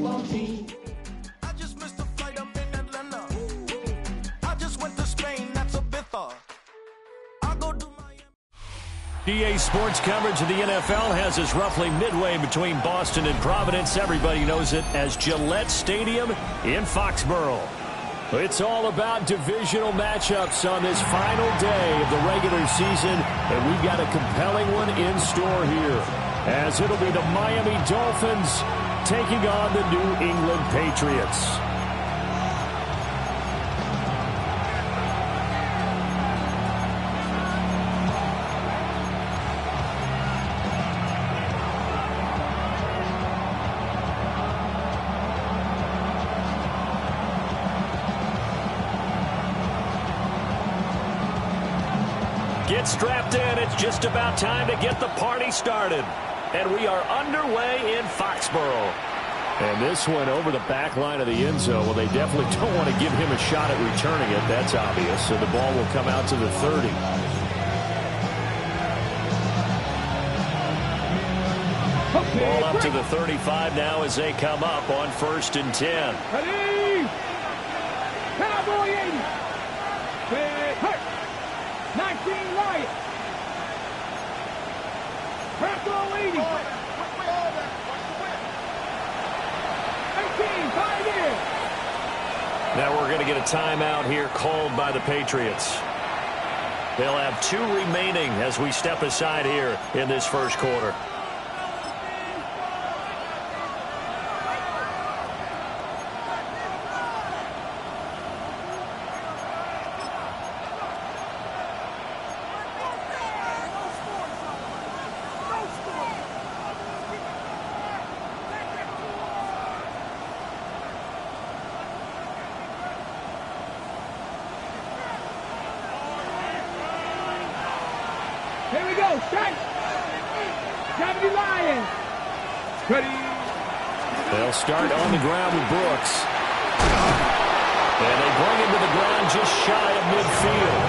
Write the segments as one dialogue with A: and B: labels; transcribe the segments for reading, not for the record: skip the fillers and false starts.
A: basketball team.
B: I just missed a flight up in Atlanta. I just went to Spain, that's a bit far. I'll go do my...
C: EA Sports coverage of the NFL has us roughly midway between Boston and Providence. Everybody knows it as Gillette Stadium in Foxborough. It's all about divisional matchups on this final day of the regular season, and we've got a compelling one in store here, as it'll be the Miami Dolphins taking on the New England Patriots. Get strapped in. It's just about time to get the party started. And we are underway in Foxborough. And this one over the back line of the end zone. Well, they definitely don't want to give him a shot at returning it. That's obvious. So the ball will come out to the 30. Ball up to the 35 now as they come up on 1st and 10.
A: Ready? Cowboy 80. 19 right. Purple 80. 18, 5 in.
C: Now we're going to get a timeout here called by the Patriots. They'll have 2 remaining as we step aside here in this first quarter.
A: Here we go, strike! Gravity Lions! Ready?
C: They'll start on the ground with Brooks. And they bring him to the ground just shy of midfield.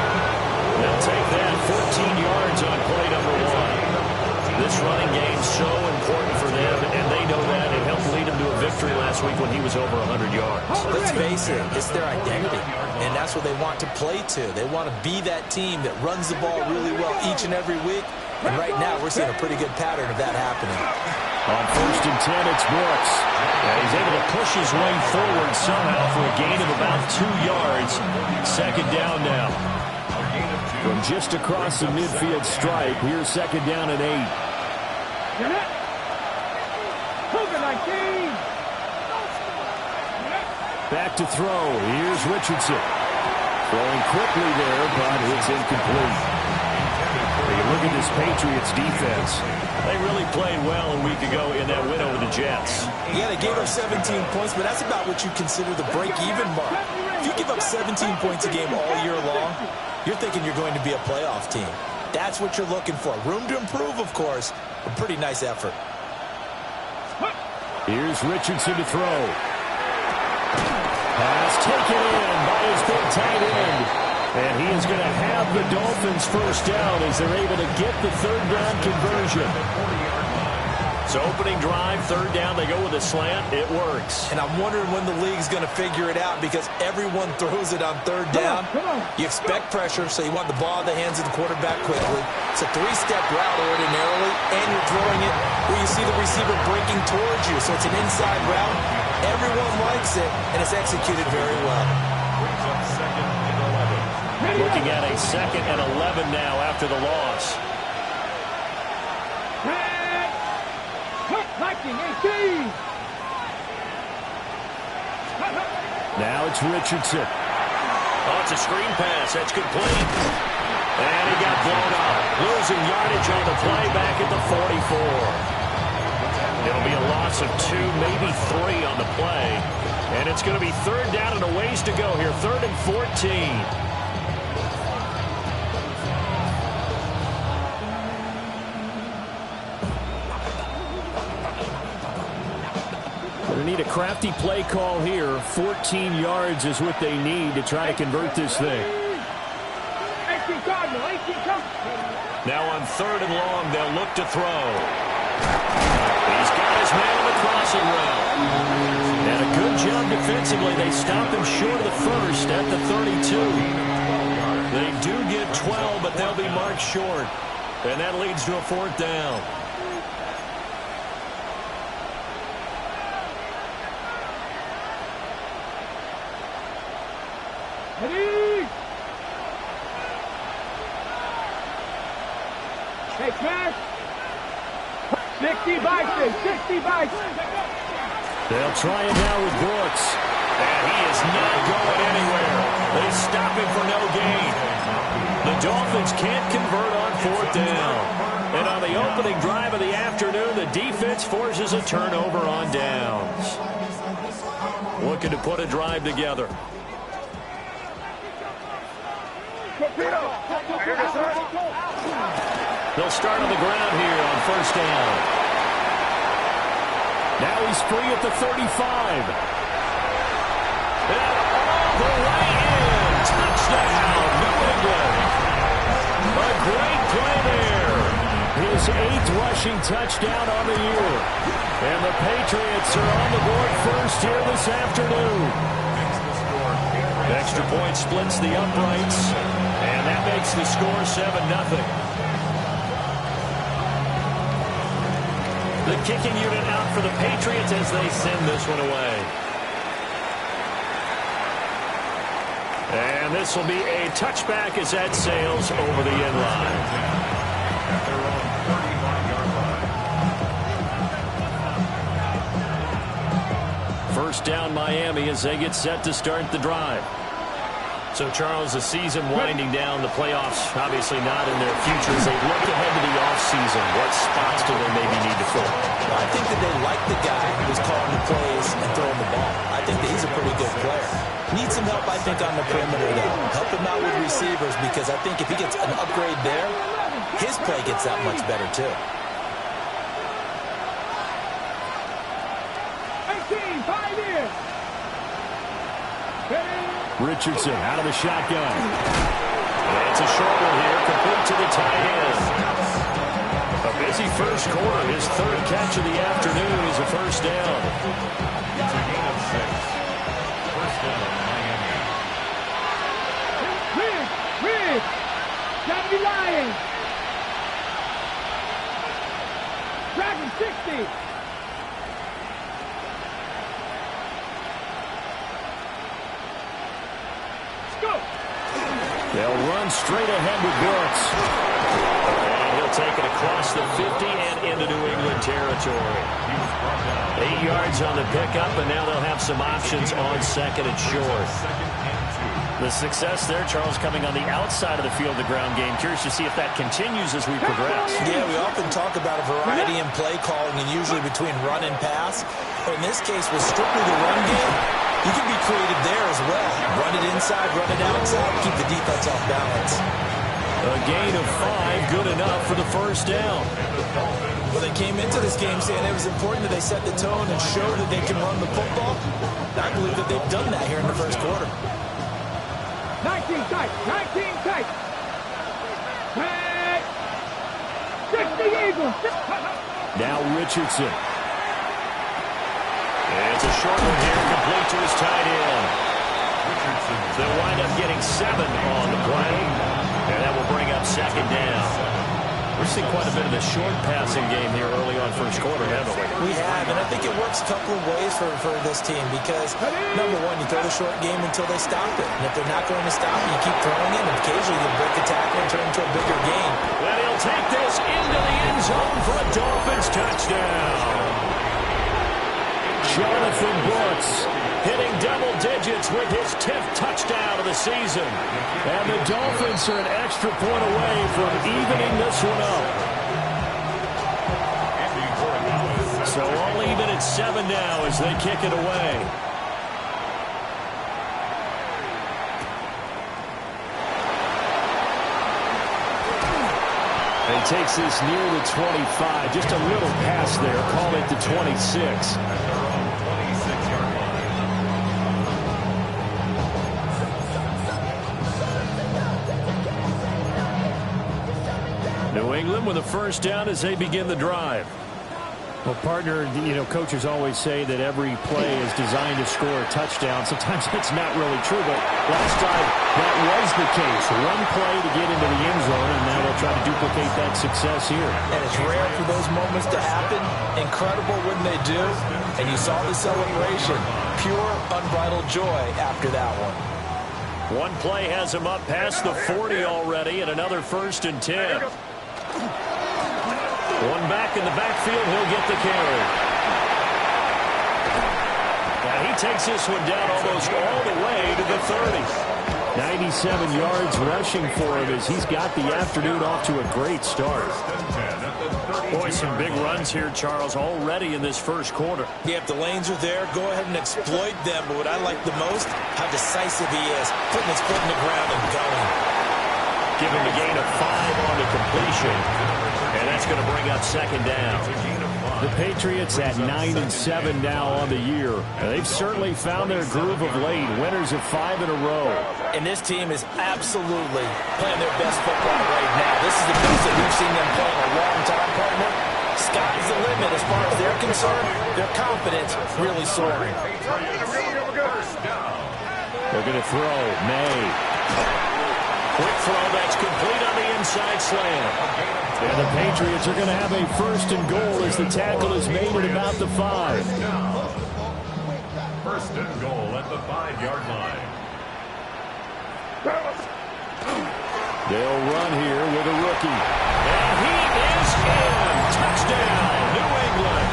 C: They'll take that 14 yards on play number 1. This running game's so important for them, and they know that. It helped lead them to a victory last week when he was over 100 yards.
D: Let's face it, it's their identity, and that's what they want to play to. They want to be that team that runs the ball really well each and every week, and right now we're seeing a pretty good pattern of that happening.
C: On 1st and 10, it's Brooks. And he's able to push his way forward somehow for a gain of about 2 yards. 2nd down now. From just across the midfield stripe, here's 2nd down and 8. Back to throw. Here's Richardson. Throwing quickly there, but it's incomplete. You look at this Patriots defense. They really played well a week ago in that win over the Jets.
D: Yeah, they gave up 17 points, but that's about what you consider the break-even mark. If you give up 17 points a game all year long, you're thinking you're going to be a playoff team. That's what you're looking for. Room to improve, of course. A pretty nice effort.
C: Here's Richardson to throw. Pass taken in by his big tight end. And he is going to have the Dolphins first down as they're able to get the 3rd down conversion. So opening drive, 3rd down, they go with a slant. It works.
D: And I'm wondering when the league's going to figure it out because everyone throws it on 3rd down. You expect pressure, so you want the ball in the hands of the quarterback quickly. It's a 3-step route ordinarily, and you're throwing it where you see the receiver breaking towards you. So it's an inside route. Everyone likes it, and it's executed very well.
C: Looking at a 2nd and 11 now after the loss. Now it's Richardson. Oh, it's a screen pass. That's complete. And he got blown up. Losing yardage on the play back at the 44. It'll be a loss of 2, maybe 3 on the play. And it's going to be 3rd down and a ways to go here. 3rd and 14. They need a crafty play call here. 14 yards is what they need to try to convert this thing. Now on 3rd and long, they'll look to throw. He's got his man on the crossing route. good defensively. They stop him short of the first at the 32. They do get 12, but they'll be marked short. And that leads to a 4th down.
A: Ready? Hey, smash. 60 Bison, 60 Bison.
C: They'll try it now with Brooks. And he is not going anywhere. They stop him for no gain. The Dolphins can't convert on 4th down. And on the opening drive of the afternoon, the defense forces a turnover on downs. Looking to put a drive together. They'll start on the ground here on 1st down. Now he's free at the 35. And all the way in. Touchdown, New England. A great play there. His 8th rushing touchdown on the year. And the Patriots are on the board first here this afternoon. Extra point splits the uprights. And that makes the score 7-0. The kicking unit out for the Patriots as they send this one away. And this will be a touchback as that sails over the end line.
E: At their own 39-yard line.
C: 1st down Miami as they get set to start the drive. So, Charles, the season winding down, the playoffs obviously not in their future. As they look ahead to the offseason, what spots do they maybe need to fill?
D: Well, I think that they like the guy who's calling the plays and throwing the ball. I think that he's a pretty good player. Needs some help, I think, on the perimeter, though. Help him out with receivers, because I think if he gets an upgrade there, his play gets that much better, too.
A: 18, 5 years.
C: Richardson out of the shotgun. And it's a short one here, complete to the tight end. A busy first quarter. His 3rd catch of the afternoon is a 1st down.
E: It's a gain of 6. 1st down, Miami.
A: Rig. Johnny Lions. Dragon 60.
C: They'll run straight ahead with Brooks. And he'll take it across the 50 and into New England territory. 8 yards on the pickup, and now they'll have some options on 2nd and short. The success there, Charles, coming on the outside of the field, the ground game. Curious to see if that continues as we progress.
D: Yeah, we often talk about a variety in play calling, and usually between run and pass. But in this case, with strictly the run game, you can be creative there as well. Run it inside, run it outside, keep the defense off balance.
C: A gain of 5, good enough for the 1st down.
D: Well, they came into this game saying it was important that they set the tone and show that they can run the football. I believe that they've done that here in the 1st quarter.
A: 19 tight. 19 tight. 60 Eagles.
C: Now Richardson. And it's a short one here, complete to his tight end. They'll wind up getting 7 on the play, and that will bring up 2nd down. We're seeing quite a bit of a short passing game here early on 1st quarter, haven't we?
D: We have, and I think it works a couple of ways for this team because, number one, you throw the short game until they stop it. And if they're not going to stop it, you keep throwing it, and occasionally you break a tackle and turn it into a bigger game.
C: And he'll take this into the end zone for a Dolphins touchdown. Jonathan Brooks hitting double digits with his 10th touchdown of the season. And the Dolphins are an extra point away from evening this one up. So only even at 7 now as they kick it away. And he takes this near the 25. Just a little pass there. Call it the 26. New England with a 1st down as they begin the drive. Well, partner, coaches always say that every play is designed to score a touchdown. Sometimes that's not really true, but last time that was the case. One play to get into the end zone, and now they'll try to duplicate that success here.
D: And it's rare for those moments to happen. Incredible when they do. And you saw the celebration. Pure, unbridled joy after that one.
C: One play has him up past the 40 already, and another 1st and 10. One back in the backfield, he'll get the carry. Now he takes this one down almost all the way to the 30. 97 yards rushing for him as he's got the afternoon off to a great start. Boy, some big runs here, Charles, already in this first quarter.
D: Yeah, if the lanes are there, go ahead and exploit them. But what I like the most, how decisive he is, putting his foot in the ground and going.
C: Give him a gain of 5 on the completion. And that's going to bring up 2nd down. The Patriots at 9-7 now on the year. They've certainly found their groove of late. Winners of 5 in a row.
D: And this team is absolutely playing their best football right now. This is the best that we've seen them play in a long time, partner. Sky's the limit as far as they're concerned. Their confidence really soaring.
C: They're going to throw. May. Quick throw that's complete on the inside slant. And the Patriots are going to have a 1st and goal as the tackle is made at about the 5.
E: 1st and goal at the 5-yard line.
C: They'll run here with a rookie. And he is in. Touchdown, New England.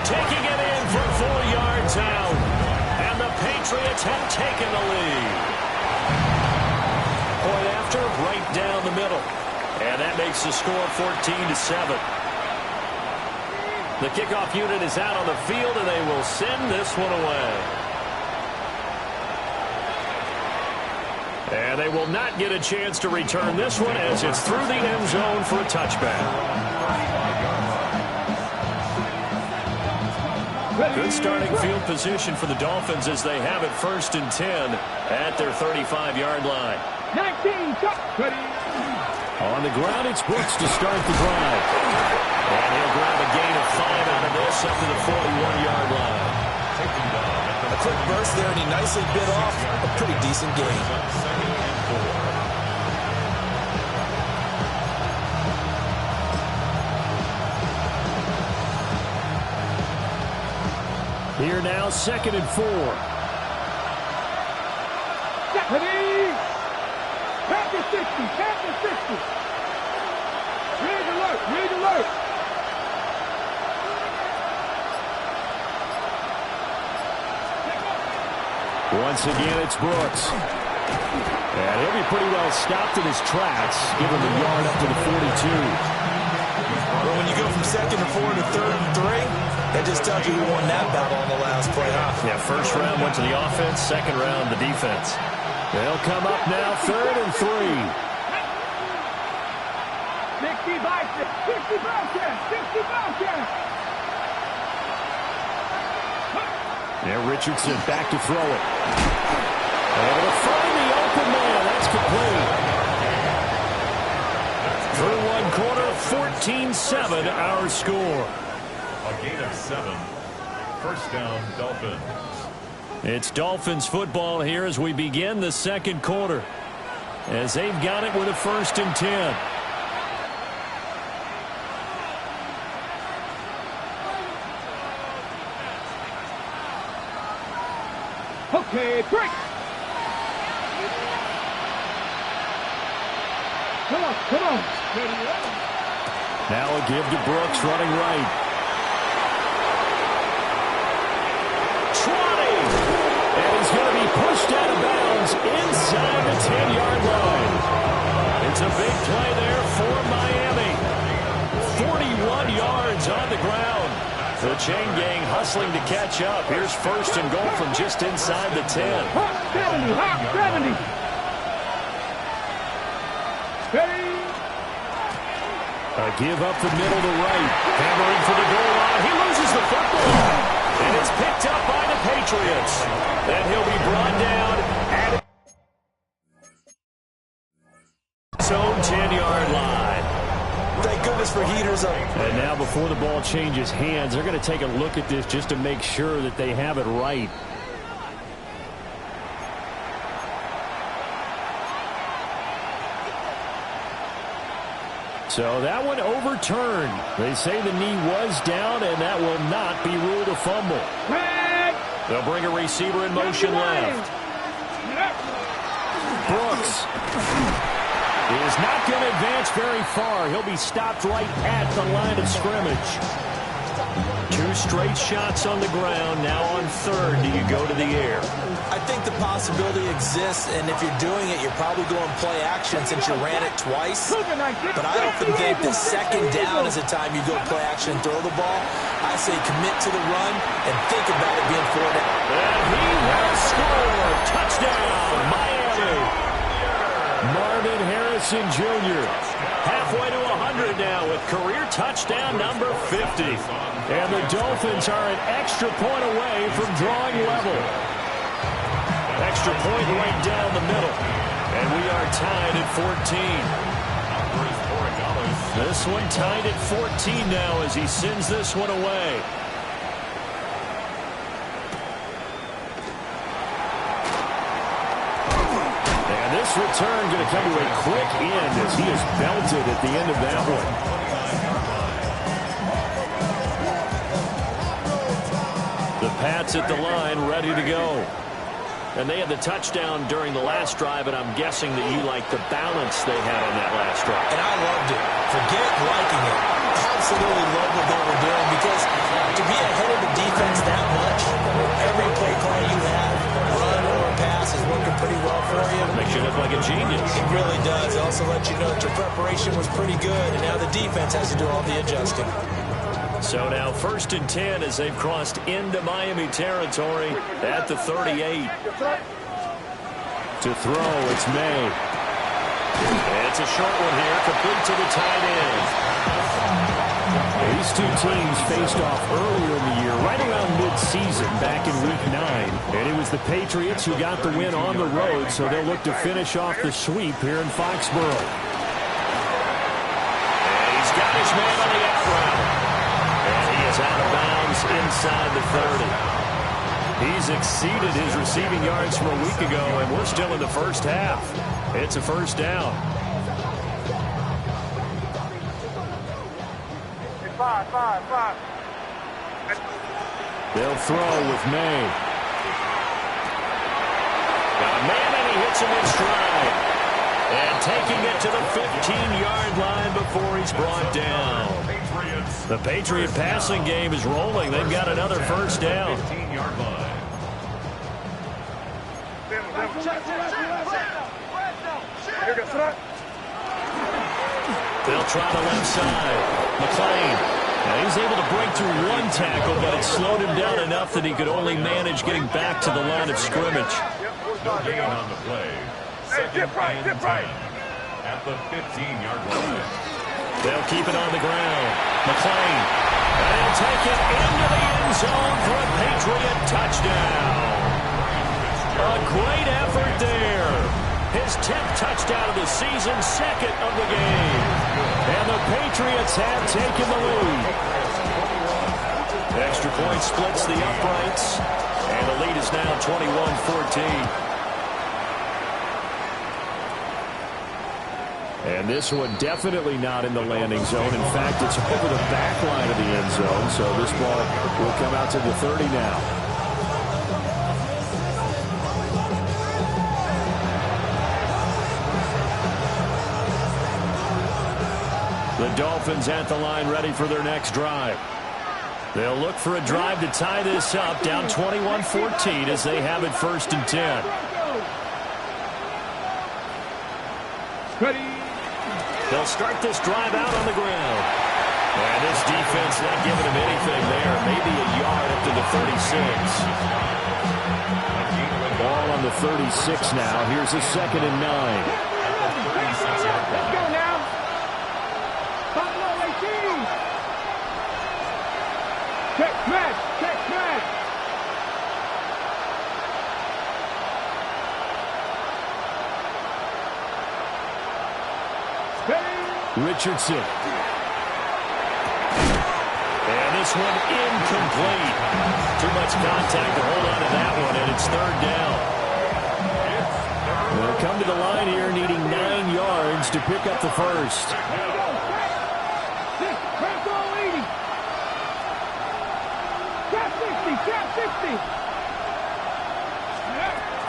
C: Taking it in for 4 yards out. And the Patriots have taken the lead. Point after, right down the middle. And that makes the score 14-7. The kickoff unit is out on the field, and they will send this one away. And they will not get a chance to return this one as it's through the end zone for a touchback. Good starting field position for the Dolphins as they have it 1st and 10 at their 35-yard line.
A: 19, ready.
C: On the ground, it's Brooks to start the drive. And he'll grab a gain of 5 out of this up to the 41-yard line.
D: A quick burst there, and he nicely bit off a pretty decent gain.
C: Here now, 2nd and 4.
A: Ready. Panther 60, Panther 60. Rig alert, rig alert.
C: Once again, it's Brooks. And he'll be pretty well stopped in his tracks, give him a yard up to the 42.
D: Well, when you go from 2nd and 4 to 3rd and 3, that just tells you who won that battle on the last play.
C: Yeah, 1st round went to the offense, 2nd round the defense. They'll come up now, 3rd and 3.
A: 60 Bobcats, 60 Bobcats.
C: There, Richardson back to throw it. Able to find the open man. That's complete. Through one quarter, 14-7 our score.
E: A gain of 7. 1st down, Dolphins.
C: It's Dolphins football here as we begin the 2nd quarter. As they've got it with a 1st and 10.
A: Okay, break. Come on, come on.
C: Now a give to Brooks running right. 20. And he's going to be pushed out of bounds inside the 10-yard line. It's a big play there for Miami. 41 yards on the ground. The chain gang hustling to catch up. Here's 1st and goal from just inside the 10.
A: Hot 70, hot 70. Ready.
C: A give up the middle to right. Hammering for the goal line. He loses the football. And it's picked up by the Patriots. Then he'll be brought down at his own 10-yard line.
D: Thank goodness is for heaters up.
C: And now before the ball changes hands, they're going to take a look at this just to make sure that they have it right. So that one overturned. They say the knee was down, and that will not be ruled a fumble. They'll bring a receiver in motion left. Brooks is not going to advance very far. He'll be stopped right at the line of scrimmage. 2 straight shots on the ground. Now on third, do you go to the air?
D: I think the possibility exists, and if you're doing it, you're probably going play action since you ran it twice. But I often think that second down is the time you go play action and throw the ball. I say commit to the run and think about it being 4 down.
C: And he will score. Touchdown, Miami. Marvin Harrison Jr. halfway to 100 now with career touchdown number 50. And the Dolphins are an extra point away from drawing level. Extra point right down the middle. And we are tied at 14. This one tied at 14 now as he sends this one away. And this return going to come to a quick end as he is belted at the end of that one. The Pats at the line ready to go. And they had the touchdown during the last drive, and I'm guessing that you like the balance they had on that last drive.
D: And I loved it. Forget liking it. Absolutely love what they were doing, because to be ahead of the defense that much, every play call you have, run or pass, is working pretty well for you.
C: Makes you look like a genius.
D: It really does. It also lets you know that your preparation was pretty good, and now the defense has to do all the adjusting.
C: So now 1st and 10 as they've crossed into Miami territory at the 38. To throw, it's May. It's a short one here, complete to the tight end. These two teams faced off earlier in the year, right around mid-season, back in Week 9. And it was the Patriots who got the win on the road, so they'll look to finish off the sweep here in Foxborough. And he's got his man on the F route. And he is out of bounds inside the 30. He's exceeded his receiving yards from a week ago, and we're still in the first half. It's a first down. They'll throw with May. Got a man, and he hits him in stride. And taking it to the 15-yard line before he's brought down. The Patriot passing game is rolling. They've got another first down.
E: 15-yard line.
C: They'll try the left side. McLean. Now he's able to break through one tackle, but it slowed him down enough that he could only manage getting back to the line of scrimmage.
E: No gain on the play. Second and 10 at the 15-yard line.
C: They'll keep it on the ground. McLean. And he'll take it into the end zone for a Patriot touchdown. A great effort there. His 10th touchdown of the season, 2nd of the game. And the Patriots have taken the lead. Extra point splits the uprights. And the lead is now 21-14. And this one definitely not in the landing zone. In fact, it's over the back line of the end zone. So this ball will come out to the 30 now. The Dolphins at the line ready for their next drive. They'll look for a drive to tie this up, down 21-14 as they have it 1st and 10.
A: Ready.
C: They'll start this drive out on the ground. And this defense not giving him anything there. Maybe a yard up to the 36. Ball on the 36 now. Here's a 2nd and 9.
A: Let's go now. Buffalo 18. Check smash. Check smash.
C: Richardson. this one incomplete. Too much contact to hold on to that one, and it's third down. They'll come to the line here needing 9 yards to pick up the first.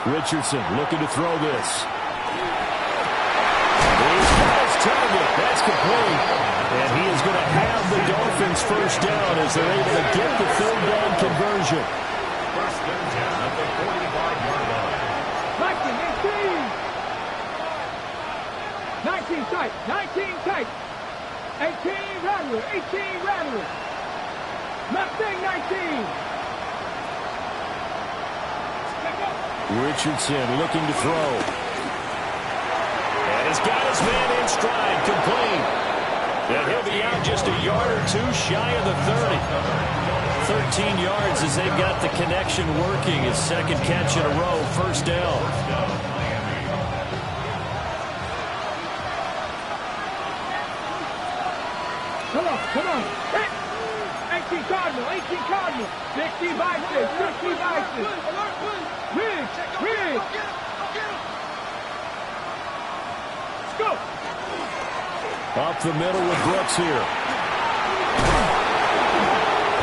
C: Richardson looking to throw this. He's got his target. That's complete. And he is going to have the Dolphins first down as they're able to get the third down conversion.
E: First and 10 at the 45-yard line.
A: 19 tight. 19 tight. 18 Rattler. 18 Rattler. Mustang 19.
C: Richardson looking to throw. And he's got his man in stride, complete. And he'll be out just a yard or two shy of the 30. 13 yards as they've got the connection working. His second catch in a row, first down.
A: Come on. 18 Cardinal. 60 Bison. 60 Bison. Ridge. Go.
C: Up the middle with Brooks here.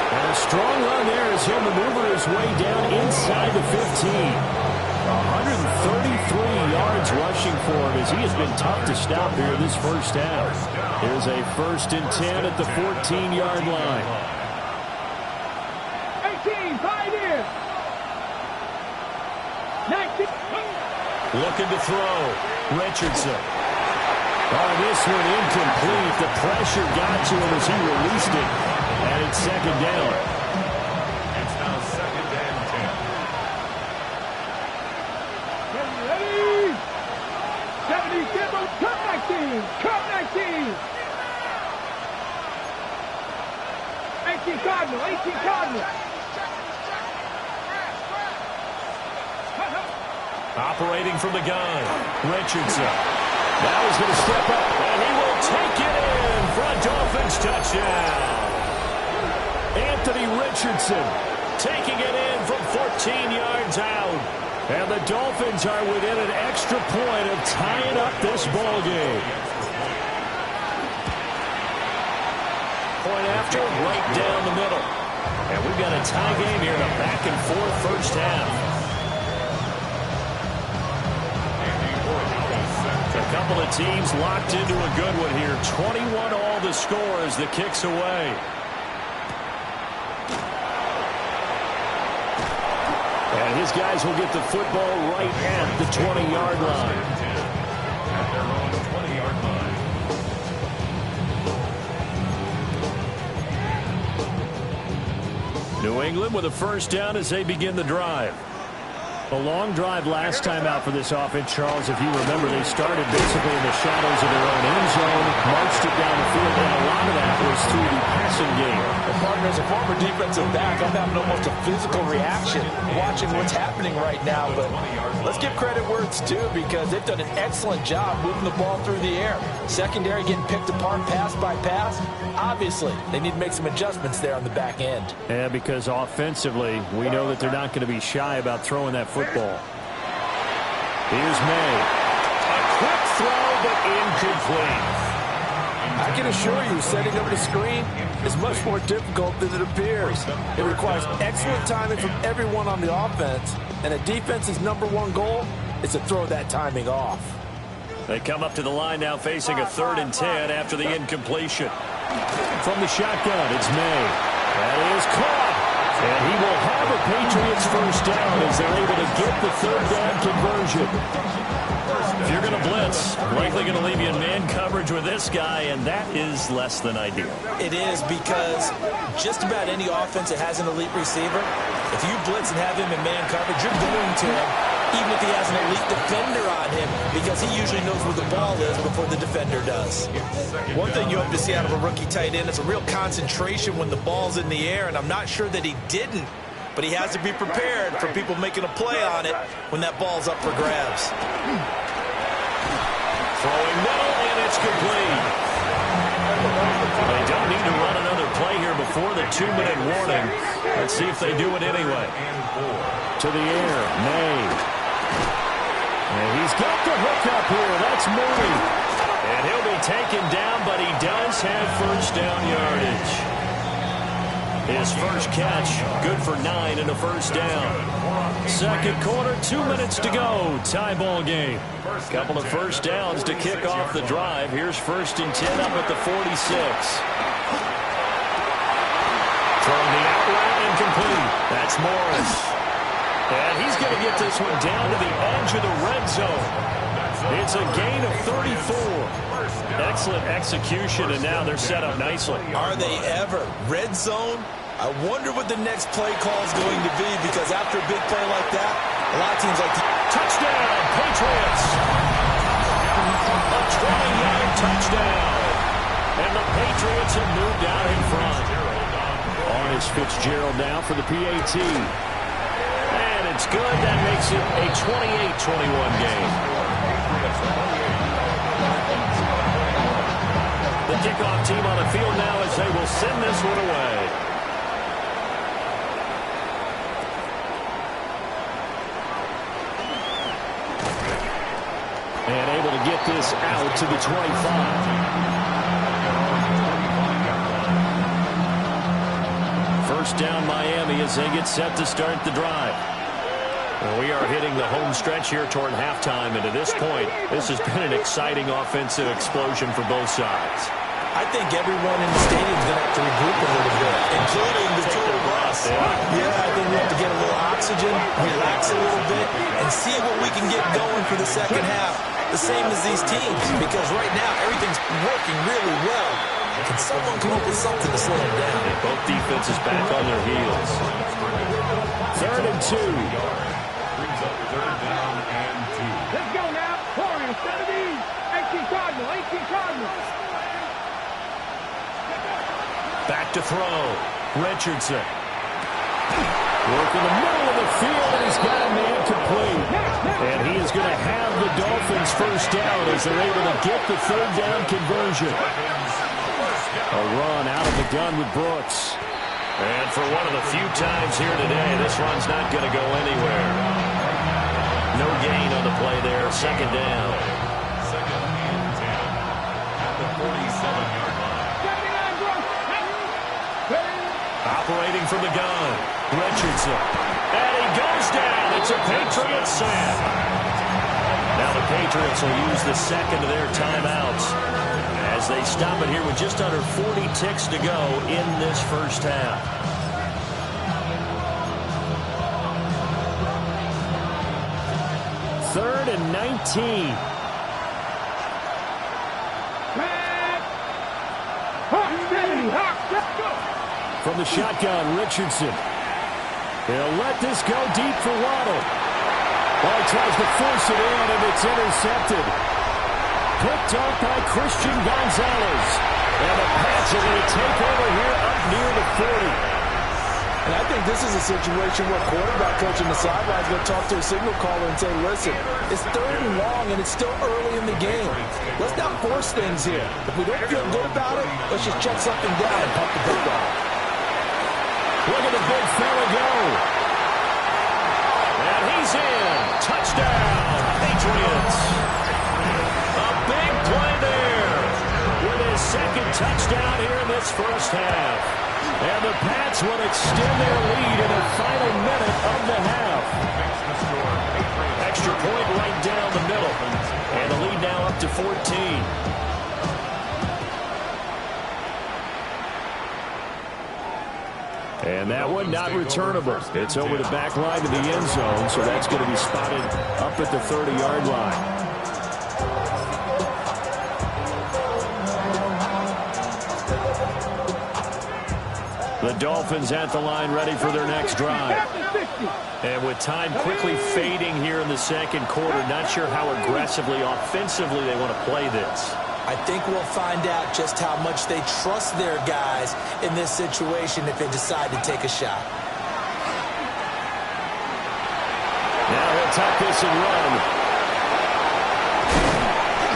C: And a strong run there as he'll maneuver his way down inside the 15. 133 yards rushing for him as he has been tough to stop here this first half. Here's a first and 10 at the 14-yard line.
A: 18, pioneer. 19.
C: Looking to throw. Richardson. Oh, this one incomplete. The pressure got to him as he released it. And it's second down.
E: It's now second and 10.
A: Ready. 77. Cut 19. Cut 19. 18 Cardinal. 18 Cardinal.
C: Operating from the gun. Richardson. Now he's going to step up, and he will take it in for a Dolphins touchdown. Anthony Richardson taking it in from 14 yards out. And the Dolphins are within an extra point of tying up this ball game. Point after, right down the middle. And we've got a tie game here in a back-and-forth first half. A couple of teams locked into a good one here. 21 all the score as the kick's away. And his guys will get the football right at the 20-yard line.
E: At their own 20-yard line.
C: New England with a first down as they begin the drive. A long drive last time out for this offense, Charles. If you remember, they started basically in the shadows of their own end zone, marched it down the field, and a lot of that was through the passing game.
D: Well, partner, as a former defensive back, I'm having almost a physical reaction watching what's happening right now. But let's give credit where it's due because they've done an excellent job moving the ball through the air. Secondary getting picked apart pass by pass. Obviously, they need to make some adjustments there on the back end.
C: Yeah, because offensively, we know that they're not going to be shy about throwing that football. Here's May. A quick throw, but incomplete.
D: I can assure you, setting up the screen is much more difficult than it appears. It requires excellent timing from everyone on the offense, and a defense's #1 goal is to throw that timing off.
C: They come up to the line now facing a 3rd and 10 after the incompletion. From the shotgun, it's May. That is caught. And he will have a Patriots first down as they're able to get the 3rd down conversion. If you're going to blitz, likely going to leave you in man coverage with this guy, and that is less than ideal.
D: It is because just about any offense that has an elite receiver, if you blitz and have him in man coverage, you're going to him, even if he has an elite defender on him, because he usually knows where the ball is before the defender does. One thing you hope to see out of a rookie tight end is a real concentration when the ball's in the air, and I'm not sure that he didn't, but he has to be prepared for people making a play on it when that ball's up for grabs.
C: Throwing middle, and it's complete. They don't need to run another play here before the 2-minute warning. Let's see if they do it anyway. To the air, May. And he's got the hook up here. That's Mooney. And he'll be taken down, but he does have first down yardage. His first catch, good for 9 and a first down. Second quarter, 2 minutes to go. Tie ball game. Couple of first downs to kick off the drive. Here's 1st and 10 up at the 46. Throwing the out route incomplete. That's Morris. And he's going to get this one down to the edge of the red zone. It's a gain of 34. Excellent execution, and now they're set up nicely.
D: Are they ever? Red zone? I wonder what the next play call is going to be, because after a big play like that, a lot of teams like to...
C: Touchdown, Patriots! A 20-yard touchdown. And the Patriots have moved out in front. On is Fitzgerald now for the PAT. And it's good. That makes it a 28-21 game. The kickoff team on the field now as they will send this one away. And able to get this out to the 25. First down Miami as they get set to start the drive. Well, we are hitting the home stretch here toward halftime, and to this point, this has been an exciting offensive explosion for both sides.
D: I think everyone in the stadium is going to have to regroup a little bit, including the two of us. Yeah, I think we have to get a little oxygen, relax a little bit, and see what we can get going for the second half. The same as these teams, because right now everything's working really well. Can someone come up with something to slow them down?
C: And both defenses back on their heels. 3rd and 2.
E: Brings up 3rd down and 2.
A: Let's go now. Corey, 17. 18 Cardinal. 18 Cardinal.
C: Back to throw. Richardson. Work in the middle of the field, and he's got a man complete. And he is going to have the Dolphins first down as they're able to get the 3rd down conversion. A run out of the gun with Brooks. And for one of the few times here today, this run's not going to go anywhere. No gain on the play there. 2nd down.
E: 2nd and 10 at the 47-yard line.
C: Operating from the gun, Richardson. And he goes down. It's a Patriots sack. Now the Patriots will use the second of their timeouts as they stop it here with just under 40 ticks to go in this first half. Third and 19. From the shotgun, Richardson. They'll let this go deep for Waddle. Ball tries to force it in, and it's intercepted. Picked off by Christian Gonzalez. And the Pats are going to take over here up near the 40.
D: And I think this is a situation where quarterback coach on the sideline is going to talk to a signal caller and say, listen, it's 3rd and long, and it's still early in the game. Let's not force things here. If we don't feel good about it, let's just check something down and pump the ball off.
C: Look at the big fella go. And he's in. Touchdown, Patriots. A big play there with his 2nd touchdown here in this first half. And the Pats will extend their lead in the final minute of the half. Extra point right down the middle. And the lead now up to 14. And that one not returnable. It's over the back line to the end zone, so that's going to be spotted up at the 30-yard line. The Dolphins at the line ready for their next drive. And with time quickly fading here in the second quarter, not sure how aggressively, offensively they want to play this.
D: I think we'll find out just how much they trust their guys in this situation if they decide to take a shot. Now
C: he'll tuck this and run.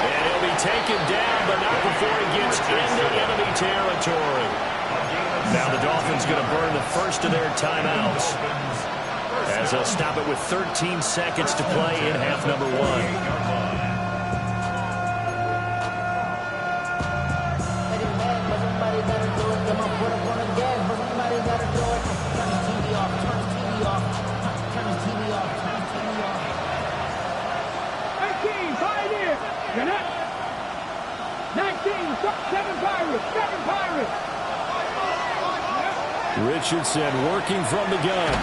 C: And he'll be taken down, but not before he gets into enemy territory. Now the Dolphins going to burn the first of their timeouts, as they'll stop it with 13 seconds to play in half number 1. Richardson working from the gun.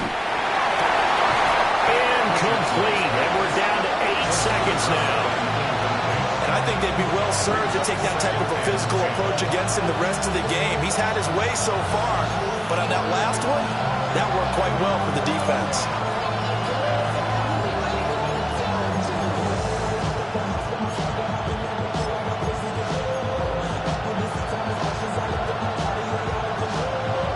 C: Incomplete. And we're down to 8 seconds now.
D: And I think they'd be well served to take that type of a physical approach against him the rest of the game. He's had his way so far. But on that last one, that worked quite well for the defense.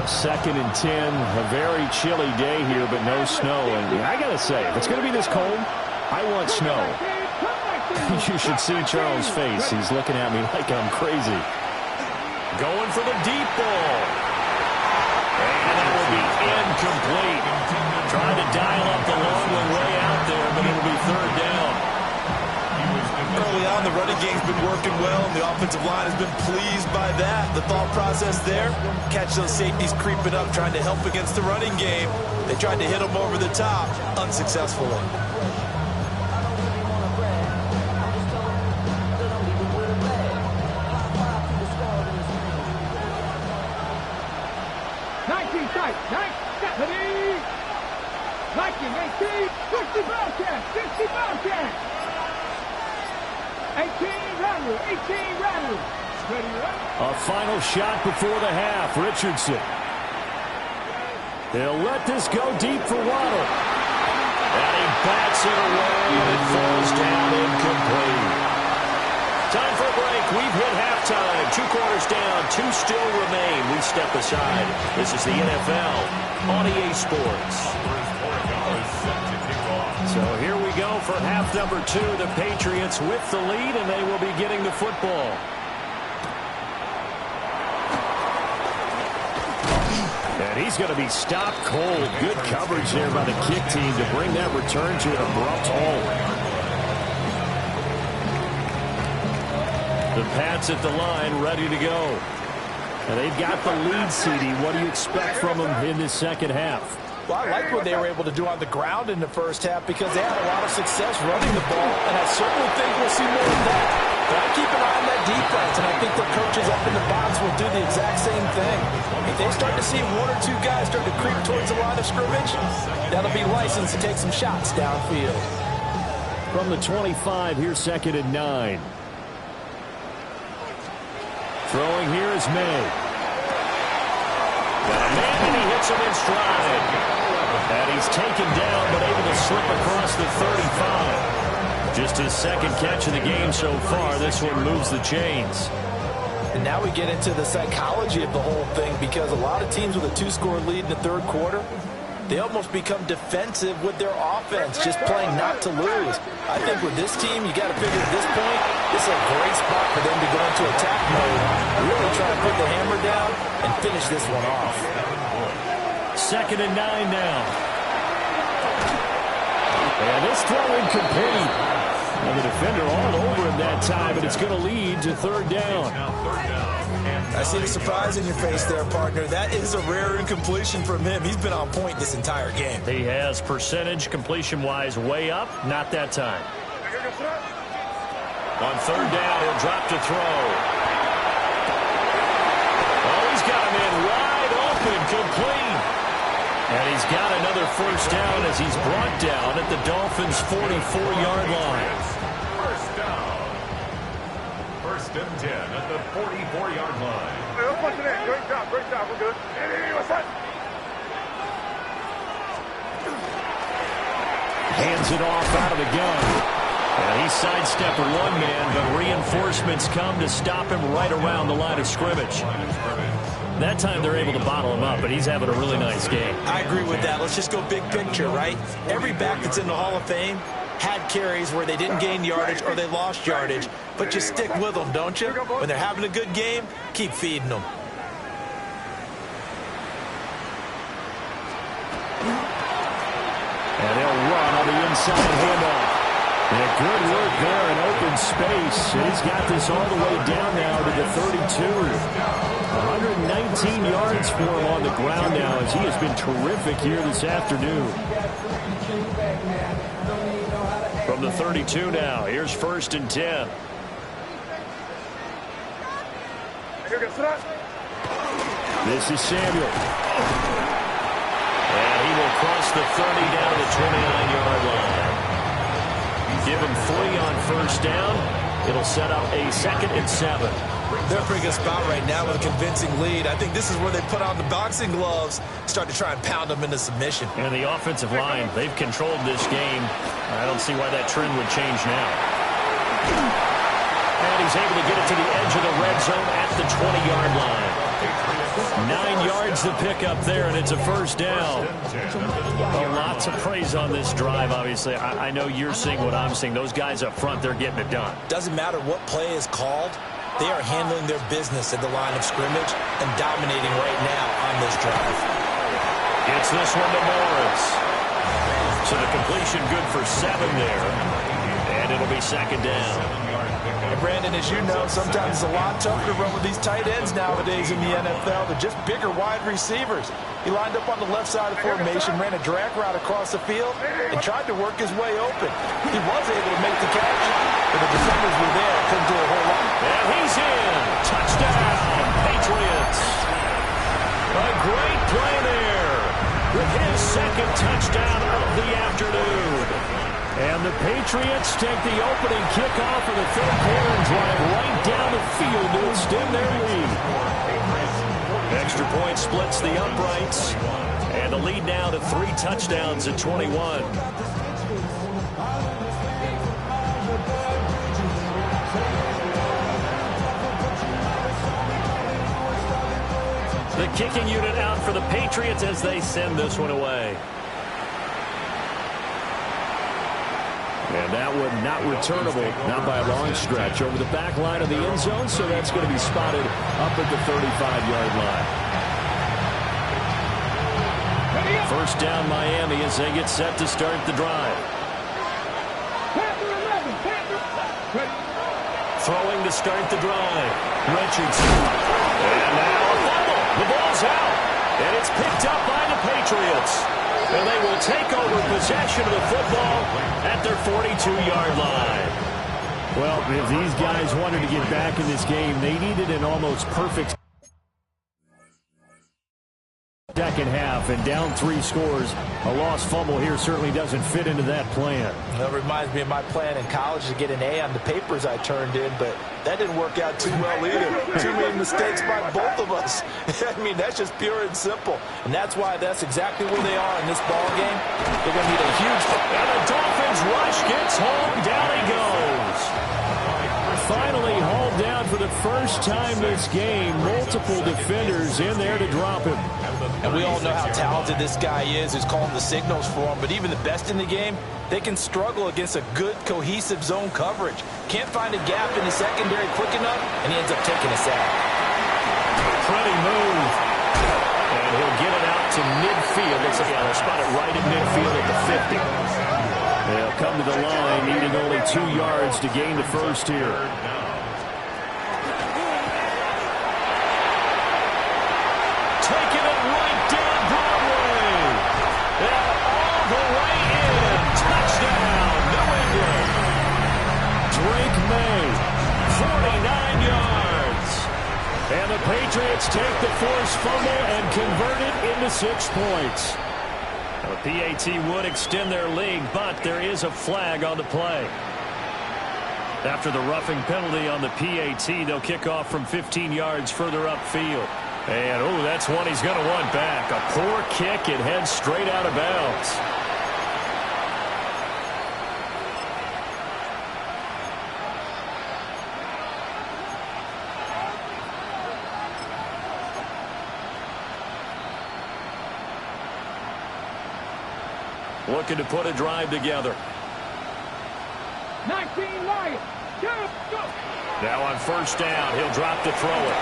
C: Second and 10, a very chilly day here, but no snow. And I got to say, if it's going to be this cold, I want snow. You should see Charles' face. He's looking at me like I'm crazy. Going for the deep ball. And that will be incomplete. Trying to dial up the long one way out there, but it'll be third down.
D: Early on, the running game's been working well, and the offensive line has been pleased by that. The thought process there, catch those safeties creeping up, trying to help against the running game. They tried to hit them over the top, unsuccessfully.
C: A final shot before the half. Richardson. He'll let this go deep for Waddle. And he bats it away, and it falls down incomplete. Time for a break. We've hit halftime. 2 quarters down. 2 still remain. We step aside. This is the NFL on EA Sports. So here we go for half number 2. The Patriots with the lead, and they will be getting the football. And he's going to be stopped cold. Good coverage there by the kick team to bring that return to an abrupt halt. The Pats at the line, ready to go. And they've got the lead, CD. What do you expect from them in this second half?
D: Well, I like what they were able to do on the ground in the first half because they had a lot of success running the ball, and I certainly think we'll see more of that. But I keep an eye on that defense, and I think the coaches up in the box will do the exact same thing. If they start to see 1 or 2 guys start to creep towards the line of scrimmage, that'll be licensed to take some shots downfield.
C: From the 25, here's second and 9. Throwing here is May. Got a man, and he hits him in stride. And he's taken down, but able to slip across the 35. Just his second catch of the game so far. This one moves the chains.
D: And now we get into the psychology of the whole thing because a lot of teams with a 2-score lead in the third quarter, they almost become defensive with their offense, just playing not to lose. I think with this team, you got to figure at this point, this is a great spot for them to go into attack mode, really try to put the hammer down and finish this one off.
C: Second and 9 now. And this throw incomplete. And the defender all over him that time, but it's going to lead to third down.
D: I see the surprise in your face there, partner. That is a rare incompletion from him. He's been on point this entire game.
C: He has percentage completion-wise way up. Not that time. On third down, he'll drop to throw. Oh, he's got him in wide open, complete. And he's got another first down as he's brought down at the Dolphins' 44-yard line.
E: First down. First and 10 at the 44-yard line.
A: Let's punch it in. Great job. Great job. We're good. Hey, what's that?
C: Hands it off out of the gun. And he sidestepped one man, but reinforcements come to stop him right around the line of scrimmage. That time they're able to bottle him up, but he's having a really nice game.
D: I agree with that. Let's just go big picture, right? Every back that's in the Hall of Fame, had carries where they didn't gain yardage or they lost yardage, but you stick with them, don't you? When they're having a good game, keep feeding them.
C: And they'll run on the inside handoff. And good work there in open space. And he's got this all the way down now to the 32. 119 yards for him on the ground now as he has been terrific here this afternoon. From the 32 now, here's 1st and 10. This is Samuel. And he will cross the 30 down to the 29-yard line. Give him 3 on 1st down. It'll set up a 2nd and 7.
D: They're a pretty good spot right now with a convincing lead. I think this is where they put on the boxing gloves, start to try and pound them into submission.
C: And the offensive line, they've controlled this game. I don't see why that trend would change now. And he's able to get it to the edge of the red zone at the 20-yard line. 9 yards to pick up there, and it's a 1st down. Well, lots of praise on this drive, obviously. I know you're seeing what I'm seeing. Those guys up front, they're getting it done.
D: Doesn't matter what play is called. They are handling their business at the line of scrimmage and dominating right now on this drive.
C: It's this one to Morris. So the completion good for 7 there. And it'll be 2nd down.
D: And Brandon, as you know, sometimes it's a lot tougher to run with these tight ends nowadays in the NFL. They're just bigger wide receivers. He lined up on the left side of formation, ran a drag route across the field, and tried to work his way open. He was able to make the catch, but the defenders were there. Couldn't do a whole lot.
C: And he's in. Touchdown, Patriots. A great play there with his 2nd touchdown of the afternoon. And the Patriots take the opening kickoff of the 3rd quarter and drive right down the field to extend their lead. Extra point splits the uprights. And the lead now to 3 touchdowns at 21. The kicking unit out for the Patriots as they send this one away. And that one not returnable, not by a long stretch, over the back line of the end zone, so that's going to be spotted up at the 35-yard line. 1st down Miami as they get set to start the drive. Throwing to start the drive. Richardson. And now a fumble. The ball's out. And it's picked up by the Patriots. And they will take over possession of the football at their 42-yard line. Well, if these guys wanted to get back in this game, they needed an almost perfect second half, and down 3 scores. A lost fumble here certainly doesn't fit into that plan.
D: That reminds me of my plan in college to get an A on the papers I turned in, but that didn't work out too well either. Too many mistakes by both of us. I mean, that's just pure and simple. And that's why that's exactly where they are in this ball game. They're going to need a huge...
C: And the Dolphins rush gets home. Down he goes. Finally hauled down for the first time this game. Multiple defenders in there to drop him.
D: And we all know how talented this guy is who's calling the signals for him. But even the best in the game, they can struggle against a good, cohesive zone coverage. Can't find a gap in the secondary quick enough, and he ends up taking a sack.
C: Pretty move. And he'll get it out to midfield. Looks like they'll spot it right at midfield at the 50. They'll come to the line, needing only 2 yards to gain the first here. Taking it right down Broadway. And all the way in. Touchdown, New England. Drake May, 49 yards. And the Patriots take the forced fumble and convert it into 6 points. The PAT would extend their lead, but there is a flag on the play. After the roughing penalty on the PAT, they'll kick off from 15 yards further upfield. And, oh, that's one he's going to want back. A poor kick. It heads straight out of bounds. Looking to put a drive together.
A: 19 Lions. Go.
C: Now on first down, he'll drop to throw it.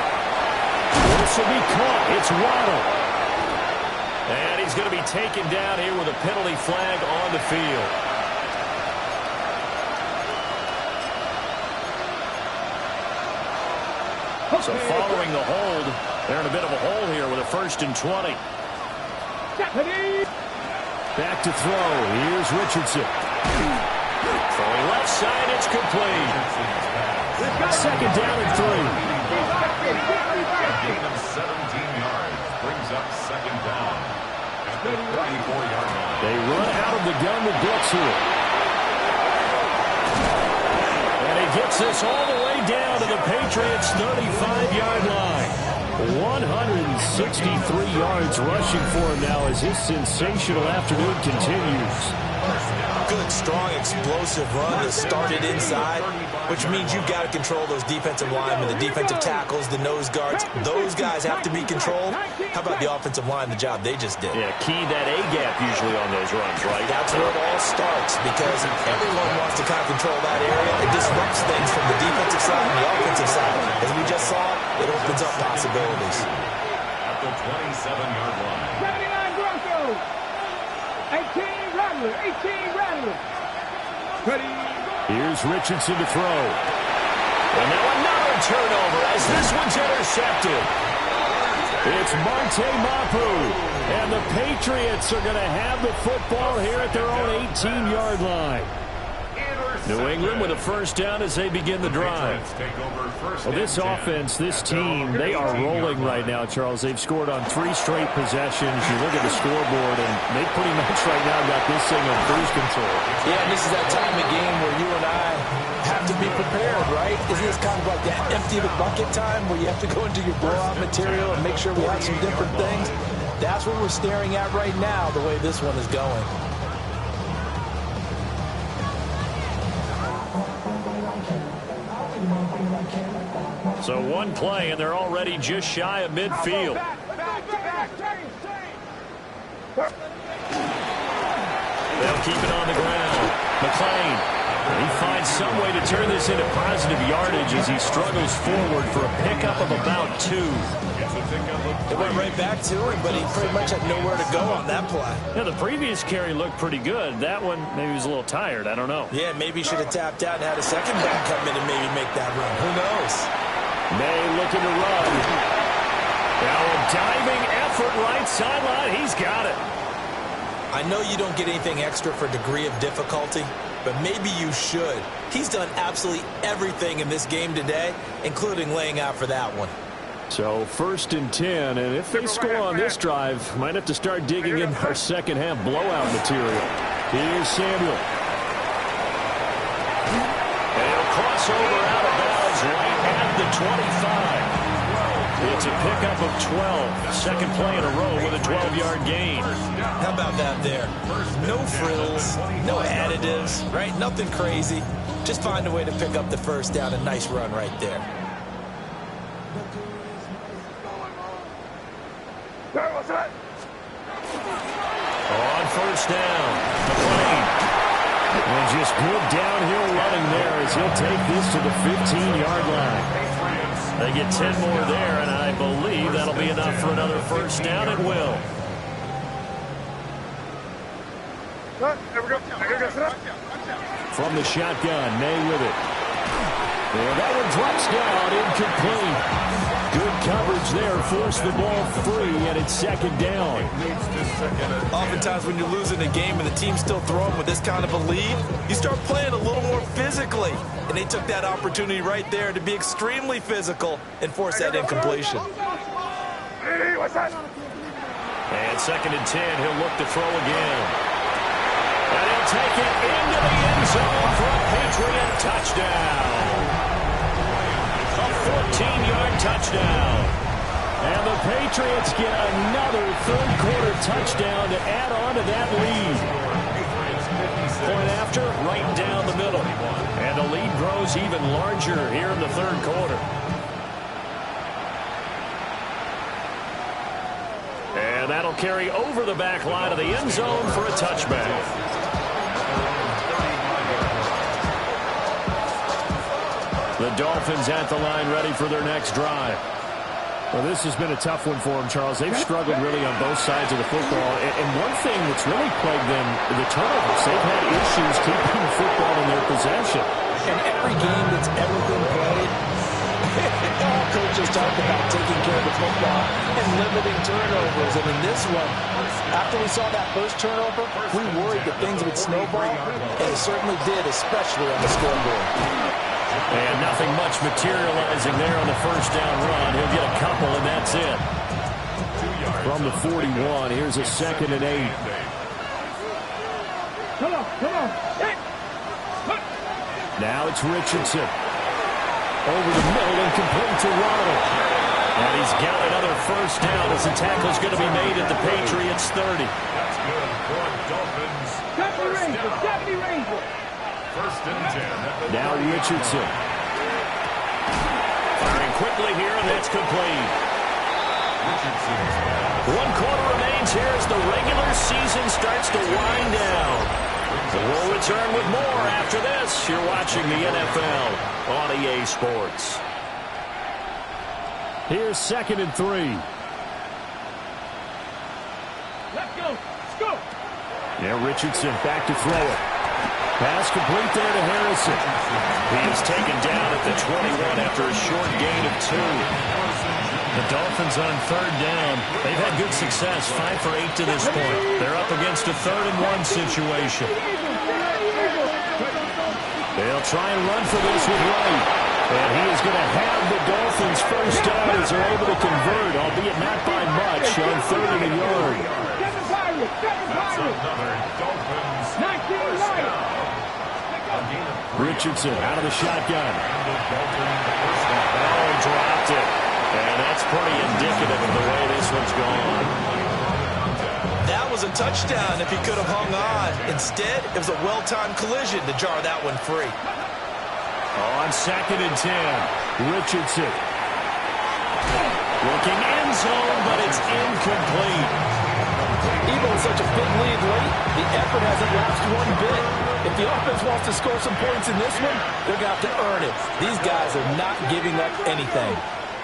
C: This will be caught. It's Waddle. And he's going to be taken down here with a penalty flag on the field. So following the hold, they're in a bit of a hole here with a 1st and 20. Back to throw. Here's Richardson. Throwing left side, it's complete. 2nd down and 3.
E: A gain of 17 yards brings up 2nd down at the 34-yard line.
C: They run out of the gun with blitz here. And he gets this all the way down to the Patriots' 35-yard line. 163 yards rushing for him now as his sensational afternoon continues.
D: Good, strong, explosive run that started inside, which means you've got to control those defensive linemen, the defensive tackles, the nose guards. Those guys have to be controlled. How about the offensive line, the job they just did?
C: Yeah, key that A-gap usually on those runs, right?
D: That's where it all starts because everyone wants to kind of control that area. It disrupts things from the defensive side and the offensive side. As we just saw, it opens up possibilities.
E: At the 27-yard line.
A: 79 Broncos. 18 Rattler. 18 Rattler. Ready.
C: Here's Richardson to throw. And now another turnover as this one's intercepted. It's Monte Mapu. And the Patriots are going to have the football here at their own 18-yard line. New England with a 1st down as they begin the drive. Well, this offense, this team, they are rolling right now, Charles. They've scored on 3 straight possessions. You look at the scoreboard, and they pretty much right now got this thing on cruise control.
D: Yeah, and this is that time of game where you and I have to be prepared, right? Isn't this kind of like that empty the bucket time where you have to go into your blowout material and make sure we have some different things? That's what we're staring at right now, the way this one is going.
C: So one play, and they're already just shy of midfield. They'll keep it on the ground. McLean, he finds some way to turn this into positive yardage as he struggles forward for a pickup of about 2.
D: It went right back to him, but he pretty much had nowhere to go on that play.
C: Yeah, the previous carry looked pretty good. That one, maybe he was a little tired. I don't know.
D: Yeah, maybe he should have tapped out and had a second back come in and maybe make that run. Who knows?
C: May looking to run. Now a diving effort right sideline. He's got it.
D: I know you don't get anything extra for degree of difficulty, but maybe you should. He's done absolutely everything in this game today, including laying out for that one.
C: So 1st and 10, and if they score on this drive, might have to start digging in our second half blowout material. Here's Samuel. And he'll cross over out of bounds right at the 25. It's a pickup of 12. Second play in a row with a 12-yard gain.
D: How about that there? No frills, no additives, right? Nothing crazy. Just find a way to pick up the 1st down. A nice run right there.
C: On first down, McLean. And just good downhill running there as he'll take this to the 15-yard line. They get 10 more there, and I believe that'll be enough for another 1st down. It will. From the shotgun, May with it. And that one drops down, incomplete. Good coverage there, forced the ball free, and it's 2nd down.
D: Oftentimes when you're losing a game and the team's still throwing with this kind of a lead, you start playing a little more physically. And they took that opportunity right there to be extremely physical and force that incompletion.
C: And 2nd and 10, he'll look to throw again. And he'll take it into the end zone for a Patriot touchdown. A 14-yard touchdown. And the Patriots get another 3rd-quarter touchdown to add on to that lead. Point after, right down the middle. And the lead grows even larger here in the 3rd quarter. And that'll carry over the back line of the end zone for a touchback. Dolphins at the line, ready for their next drive.
F: Well, this has been a tough one for them, Charles. They've struggled really on both sides of the football. And one thing that's really plagued them, the turnovers. They've had issues keeping the football in their possession.
D: In every game that's ever been played, all coaches talk about taking care of the football and limiting turnovers. And in this one, after we saw that first turnover, we worried that things would snowball, and it certainly did, especially on the scoreboard.
C: And nothing much materializing there on the first down run. He'll get a couple, and that's it.
F: From the 41, here's a 2nd and 8.
A: Come on. Hey.
F: Now it's Richardson. Over the middle and complete to Ronald.
C: And he's got another first down as the tackle's going to be made at the Patriots 30.
E: That's good for Dolphins.
A: 70 Rangers.
E: First and 10.
F: Now Richardson.
C: Firing quickly here, and that's complete.
E: Richardson's back.
C: 1 quarter remains here as the regular season starts to wind down. We'll return with more after this. You're watching the NFL on EA Sports.
F: Here's 2nd and 3.
A: Let's go.
F: Now Richardson back to throw it. Pass complete there to Harrison.
C: He is taken down at the 21 after a short gain of 2. The Dolphins on 3rd down. They've had good success, 5 for 8 to this point. They're up against a 3rd and 1 situation.
F: They'll try and run for this with Wright. And he is going to have the Dolphins first down as they're able to convert, albeit not by much, on 3rd and a yard.
E: That's another Dolphins first down.
F: Richardson out of the shotgun.
C: Oh, dropped it. And that's pretty indicative of the way this one's gone.
D: That was a touchdown if he could have hung on. Instead, it was a well-timed collision to jar that one free.
F: On 2nd and 10, Richardson.
C: Looking end zone, but it's incomplete.
D: Even with such a big lead late, the effort hasn't lapsed one bit. If the offense wants to score some points in this one, they're going to have to earn it. These guys are not giving up anything.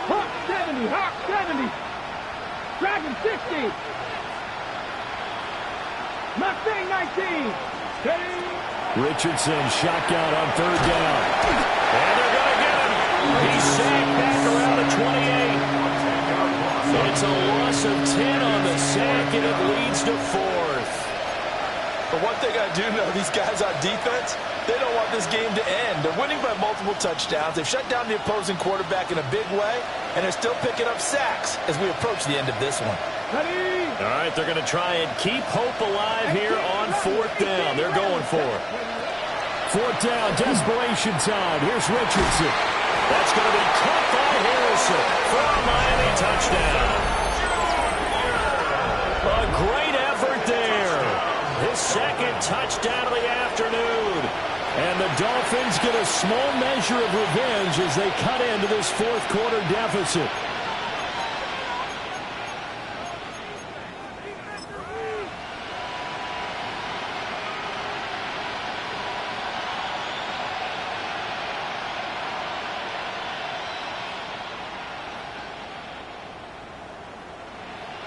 A: Hawk 70. Dragon 60. Mustang 19. Steady.
F: Richardson shotgun on 3rd down.
C: And they're going to get him. He's sacked back around the 28. It's a loss of 10 on the sack, and it leads to 4th.
D: But one thing I do know, these guys on defense, they don't want this game to end. They're winning by multiple touchdowns. They've shut down the opposing quarterback in a big way, and they're still picking up sacks as we approach the end of this one.
A: Ready.
C: All right, they're going to try and keep hope alive here on 4th down. They're going for it.
F: 4th down, desperation time. Here's Richardson.
C: That's going to be caught by Harrison for a Miami touchdown. A great effort there. His 2nd touchdown of the afternoon.
F: And the Dolphins get a small measure of revenge as they cut into this 4th quarter deficit.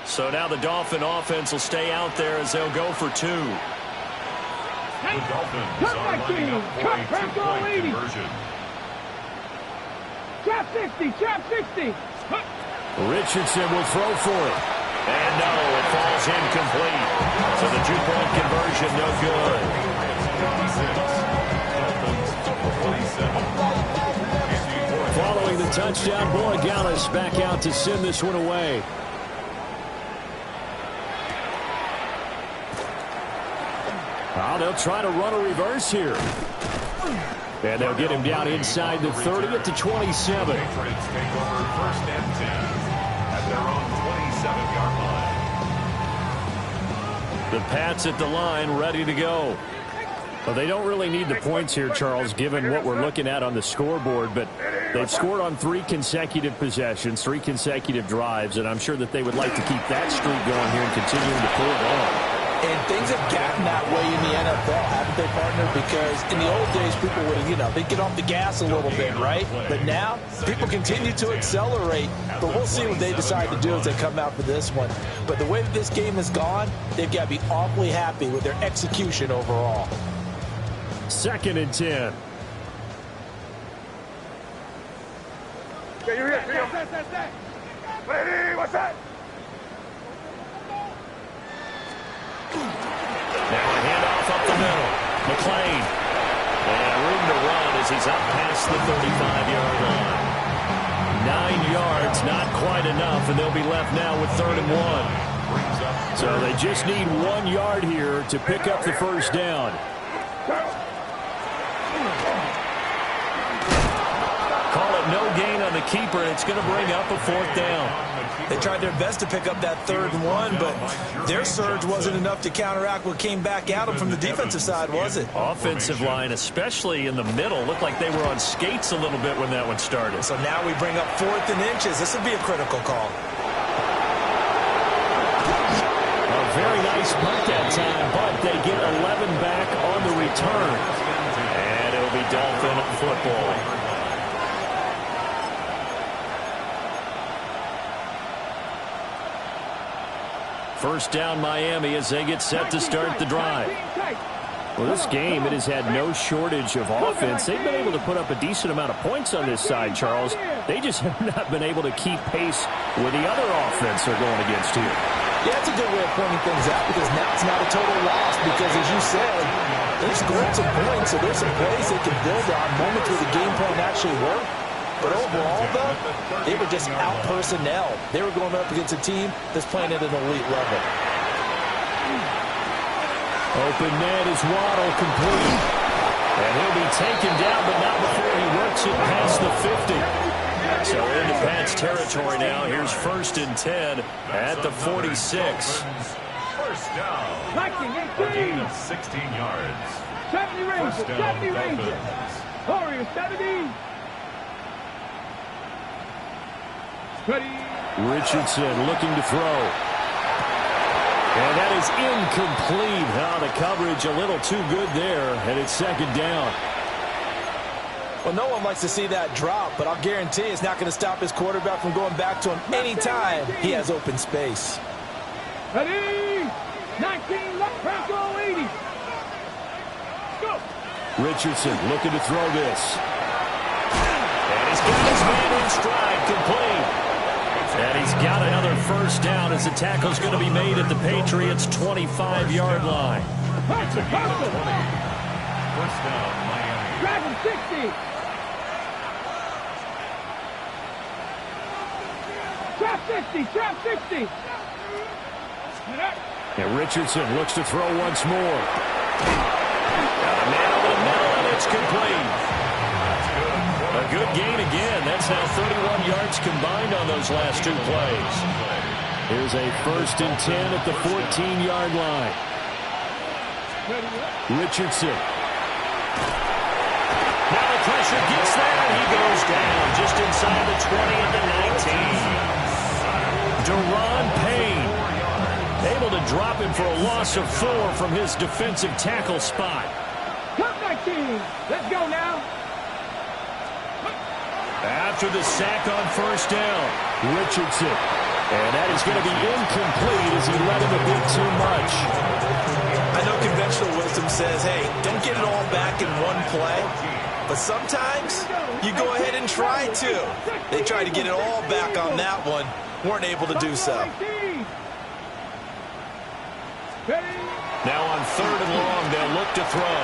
C: So now the Dolphin offense will stay out there as they'll go for 2.
E: The Dolphins are lining up for a 2-point conversion.
A: Trap 60.
C: Richardson will throw for it. And no, it falls incomplete. So the 2-point conversion, no good.
F: Following the touchdown, Borregales back out to send this one away. Oh, they'll try to run a reverse here. And they'll get him down inside the 30 at the 27.
E: Patriots take over 1st and 10 at their own 27-yard line.
C: The Pats at the line, ready to go.
F: Well, they don't really need the points here, Charles, given what we're looking at on the scoreboard, but they've scored on 3 consecutive possessions, 3 consecutive drives, and I'm sure that they would like to keep that streak going here and continuing to pull it on.
D: And things have gotten that way in the NFL, haven't they, partner? Because in the old days, people would, they'd get off the gas a little bit, right? But now, people continue to accelerate. But we'll see what they decide to do as they come out for this one. But the way that this game has gone, they've got to be awfully happy with their execution overall.
F: 2nd and 10.
A: Okay, you're here. Ready, what's that?
C: Now a handoff up the middle. McLean. And room to run as he's up past the 35-yard line. 9 yards, not quite enough, and they'll be left now with 3rd and 1. So they just need 1 yard here to pick up the first down. Call it no gain on the keeper, and it's going to bring up a 4th down.
D: They tried their best to pick up that 3rd and 1, but their surge wasn't enough to counteract what came back at them from the defensive side, was it?
C: Offensive line, especially in the middle, looked like they were on skates a little bit when that one started.
D: So now we bring up 4th and inches. This would be a critical call.
C: A very nice punt that time, but they get 11 back on the return. And it'll be Dolphin football. First down Miami as they get set to start the drive. Well, this game, it has had no shortage of offense. They've been able to put up a decent amount of points on this side, Charles. They just have not been able to keep pace with the other offense they're going against here.
D: Yeah, that's a good way of pointing things out because now it's not a total loss because, as you said, they've scored some points, so there's some plays they can build on, moments where the game plan actually worked. But overall, though, they were just out-personnel. They were going up against a team that's playing at an elite level.
C: Open net is Waddle complete. And he'll be taken down, but not before he works it past the 50. So into Pat's territory now. Here's 1st and 10 at the 46.
E: First down. A gain of 16 yards.
A: 70 Rangers, 70 Rangers. Warriors, 70. Ready.
C: Richardson looking to throw. And that is incomplete. The coverage a little too good there, and it's 2nd down.
D: Well, no one likes to see that drop, but I'll guarantee it's not going to stop his quarterback from going back to him anytime he has open space.
A: Ready. 19 left, Franco 80. Go.
C: Richardson looking to throw this. And he's got his man in stride, complete. And he's got another first down as the tackle's going to be made at the Patriots' 25-yard line.
E: It's a gain of 20. First down, Miami.
A: Dragon 60. Trap 60, trap 60.
C: And Richardson looks to throw once more. Got a man over the middle, and it's complete. A good gain again. That's now 31 yards combined on those last 2 plays. Here's a 1st and 10 at the 14-yard line. Richardson. Now the pressure gets there, and he goes down just inside the 20 at the 19. Deron Payne able to drop him for a loss of 4 from his defensive tackle spot.
A: Come 19. Let's go now.
C: After the sack on first down, Richardson. And that is going to be incomplete as he let him a bit too much.
D: I know conventional wisdom says, hey, don't get it all back in one play. But sometimes you go ahead and try to. They tried to get it all back on that one. Weren't able to do so.
C: Now on 3rd and long, they'll look to throw.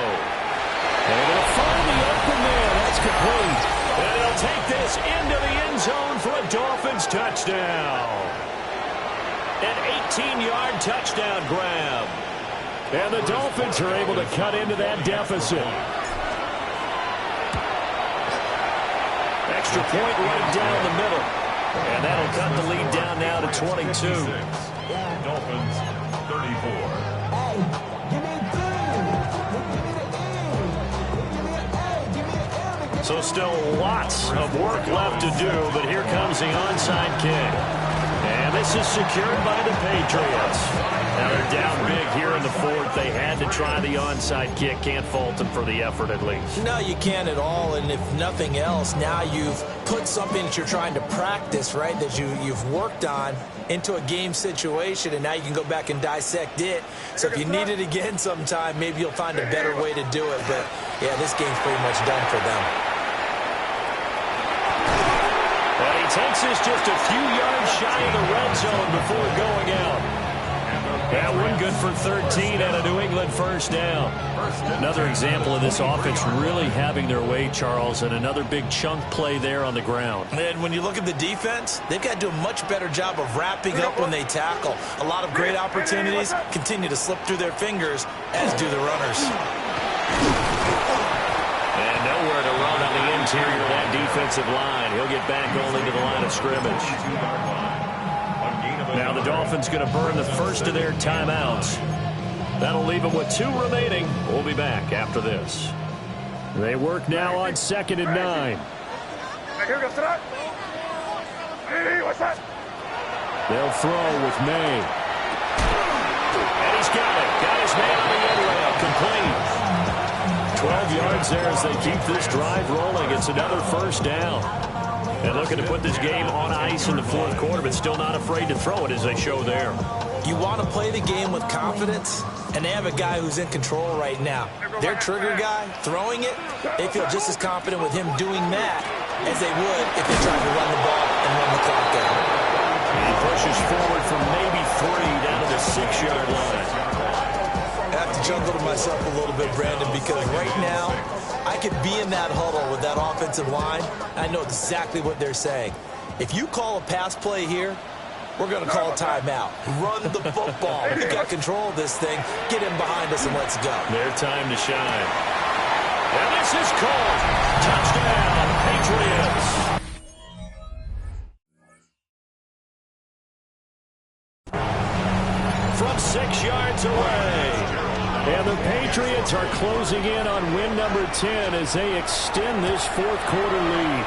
C: And they'll find the open man. That's complete. And they'll take this into the end zone for a Dolphins touchdown. An 18-yard touchdown grab. And the Dolphins are able to cut into that deficit. Extra point right down the middle. And that'll cut the lead down now to 22.
E: Dolphins 34.
C: So still lots of work left to do, but here comes the onside kick. And this is secured by the Patriots. Now they're down big here in the fourth. They had to try the onside kick. Can't fault them for the effort at least.
D: No, you can't at all. And if nothing else, now you've put something that you're trying to practice, right, that you've worked on into a game situation, and now you can go back and dissect it. So if you need it again sometime, maybe you'll find a better way to do it. But, yeah, this game's pretty much done for them.
C: And he takes us just a few yards shy of the red zone before going out. That one good for 13 and a New England first down. Another example of this offense really having their way, Charles, and another big chunk play there on the ground.
D: And when you look at the defense, they've got to do a much better job of wrapping up when they tackle. A lot of great opportunities continue to slip through their fingers, as do the runners.
C: And nowhere to run on the interior of that defensive line. He'll get back only to the line of scrimmage. Now the Dolphins going to burn the first of their timeouts. That'll leave them with 2 remaining. We'll be back after this. They work now on 2nd and 9. They'll throw with May. And he's got it. Got his man on the end rail. Complete. 12 yards there as they keep this drive rolling. It's another first down. And looking to put this game on ice in the fourth quarter, but still not afraid to throw it as they show there.
D: You want to play the game with confidence, and they have a guy who's in control right now. Their trigger guy, throwing it, they feel just as confident with him doing that as they would if they tried to run the ball and run the clock out.
C: He pushes forward from maybe 3 down to the 6-yard line.
D: I have to chuckle to myself a little bit, Brandon, because right now I could be in that huddle with that offensive line. I know exactly what they're saying. If you call a pass play here, we're going to call a timeout. Run the football. We got control of this thing. Get him behind us and let's go.
C: Their time to shine. And this is called. Touchdown, Patriots. From 6 yards away. And the Patriots are closing in on win number 10 as they extend this fourth quarter lead.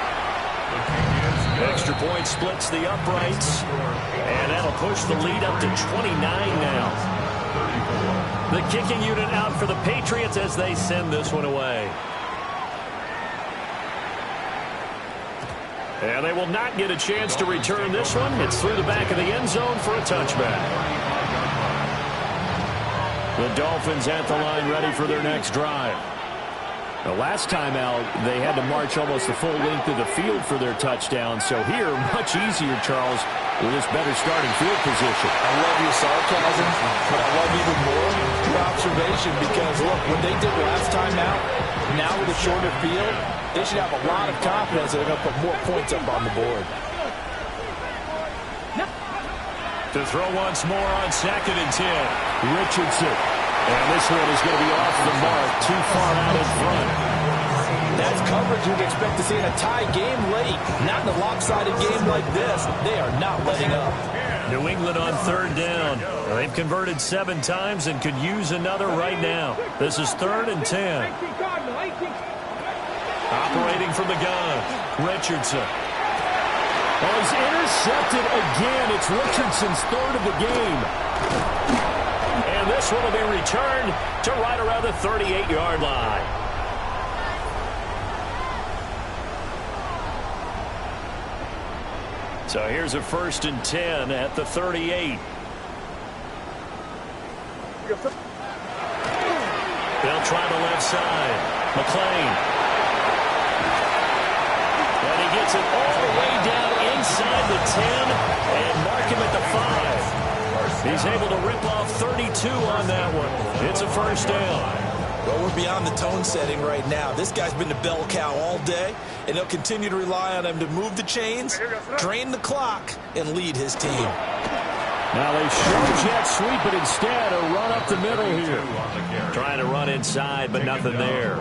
C: Extra point splits the uprights, and that'll push the lead up to 29 now. The kicking unit out for the Patriots as they send this one away. And they will not get a chance to return this one. It's through the back of the end zone for a touchback. The Dolphins at the line ready for their next drive. The last time out, they had to march almost the full length of the field for their touchdown. So here, much easier, Charles, with this better starting field position.
D: I love your sarcasm, but I love even more your observation because, look, what they did last time out, now with a shorter field, they should have a lot of confidence that they're going to put more points up on the board.
C: To throw once more on 2nd and 10.
F: Richardson. And this one is going to be off the mark, too far out in front.
D: That's coverage you'd expect to see in a tie game late. Not in a lopsided game like this. They are not letting up.
C: New England on 3rd down. They've converted 7 times and could use another right now. This is 3rd and 10. Operating from the gun, Richardson.
F: Oh, he's intercepted again. It's Richardson's 3rd of the game.
C: And this one will be returned to right around the 38-yard line. So here's a 1st and 10 at the 38. They'll try the left side. McLean. And he gets it all the way down inside the 10 and mark him at the 5. He's able to rip off 32 on that one. It's a first down.
D: Well, we're beyond the tone setting right now. This guy's been the bell cow all day, and he'll continue to rely on him to move the chains, drain the clock, and lead his team.
F: Now they show jet sweep, but instead a run up the middle here.
C: Trying to run inside, but nothing there.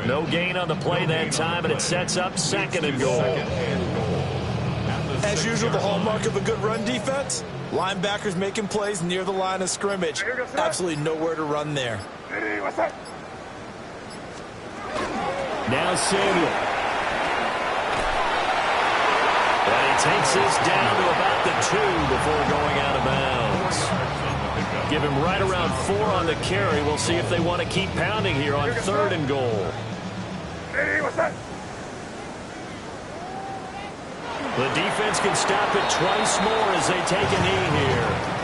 C: No gain on the play that time, and it sets up 2nd and goal.
D: As usual, the hallmark of a good run defense, linebackers making plays near the line of scrimmage. Absolutely nowhere to run there.
F: Now Samuel.
C: And he takes this down to about the 2 before going out of bounds. Give him right around 4 on the carry. We'll see if they want to keep pounding here on 3rd and goal.
A: Hey, what's that?
C: The defense can stop it twice more as they take a knee here.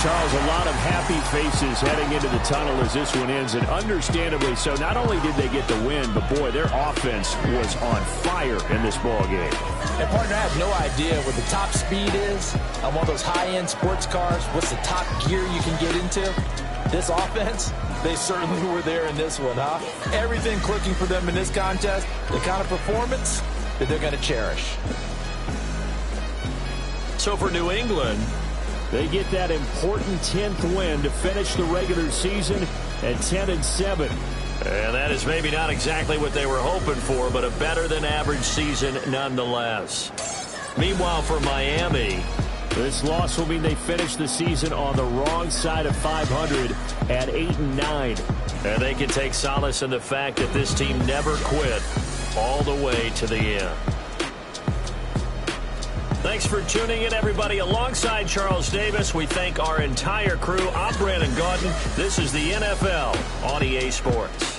F: Charles, a lot of happy faces heading into the tunnel as this one ends, and understandably so. Not only did they get the win, but, boy, their offense was on fire in this ball game.
D: And, partner, I have no idea what the top speed is on one of those high-end sports cars. What's the top gear you can get into? This offense, they certainly were there in this one, huh? Everything clicking for them in this contest, the kind of performance that they're going to cherish.
C: So for New England,
F: they get that important 10th win to finish the regular season at 10-7.
C: And that is maybe not exactly what they were hoping for, but a better-than-average season nonetheless. Meanwhile, for Miami,
F: this loss will mean they finish the season on the wrong side of 500 at 8-9.
C: And they can take solace in the fact that this team never quit all the way to the end. Thanks for tuning in, everybody. Alongside Charles Davis, we thank our entire crew. I'm Brandon Gaudin. This is the NFL on EA Sports.